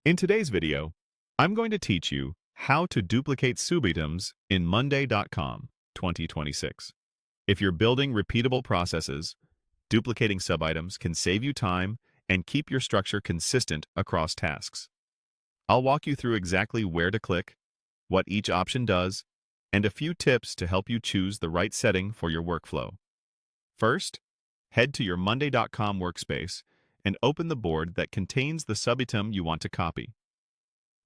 In today's video, I'm going to teach you how to duplicate subitems in Monday.com 2026. If you're building repeatable processes, duplicating subitems can save you time and keep your structure consistent across tasks. I'll walk you through exactly where to click, what each option does, and a few tips to help you choose the right setting for your workflow. First, head to your Monday.com workspace and open the board that contains the subitem you want to copy.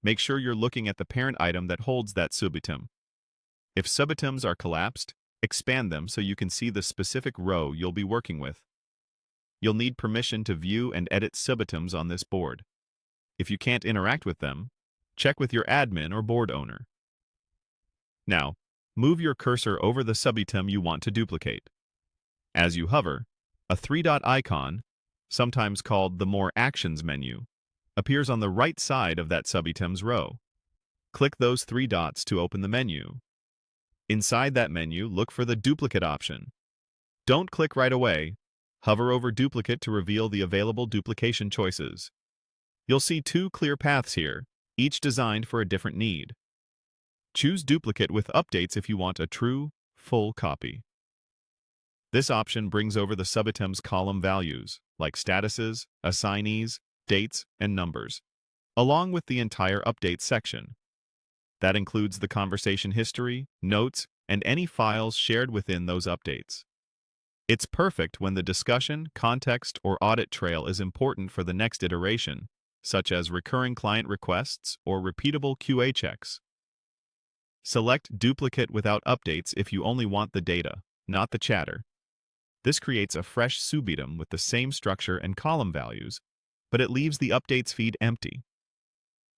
Make sure you're looking at the parent item that holds that subitem. If subitems are collapsed, expand them so you can see the specific row you'll be working with. You'll need permission to view and edit subitems on this board. If you can't interact with them, check with your admin or board owner. Now, move your cursor over the subitem you want to duplicate. As you hover, a three-dot icon, sometimes called the More Actions menu, appears on the right side of that subitem's row. Click those three dots to open the menu. Inside that menu, look for the Duplicate option. Don't click right away. Hover over Duplicate to reveal the available duplication choices. You'll see two clear paths here, each designed for a different need. Choose Duplicate with updates if you want a true, full copy. This option brings over the subitem's column values, like statuses, assignees, dates, and numbers, along with the entire updates section. That includes the conversation history, notes, and any files shared within those updates. It's perfect when the discussion, context, or audit trail is important for the next iteration, such as recurring client requests or repeatable QA checks. Select Duplicate without updates if you only want the data, not the chatter. This creates a fresh subitem with the same structure and column values, but it leaves the updates feed empty.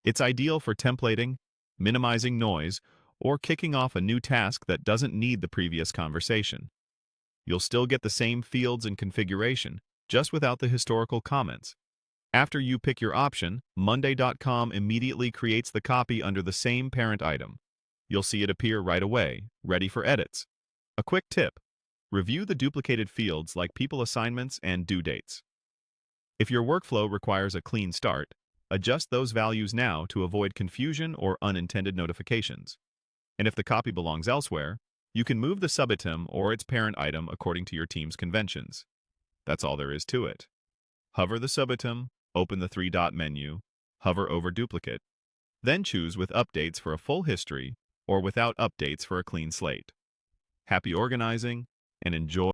It's ideal for templating, minimizing noise, or kicking off a new task that doesn't need the previous conversation. You'll still get the same fields and configuration, just without the historical comments. After you pick your option, Monday.com immediately creates the copy under the same parent item. You'll see it appear right away, ready for edits. A quick tip: review the duplicated fields like people assignments and due dates. If your workflow requires a clean start, adjust those values now to avoid confusion or unintended notifications. And if the copy belongs elsewhere, you can move the subitem or its parent item according to your team's conventions. That's all there is to it. Hover the subitem, open the three-dot menu, hover over Duplicate. Then choose with updates for a full history or without updates for a clean slate. Happy organizing, and enjoy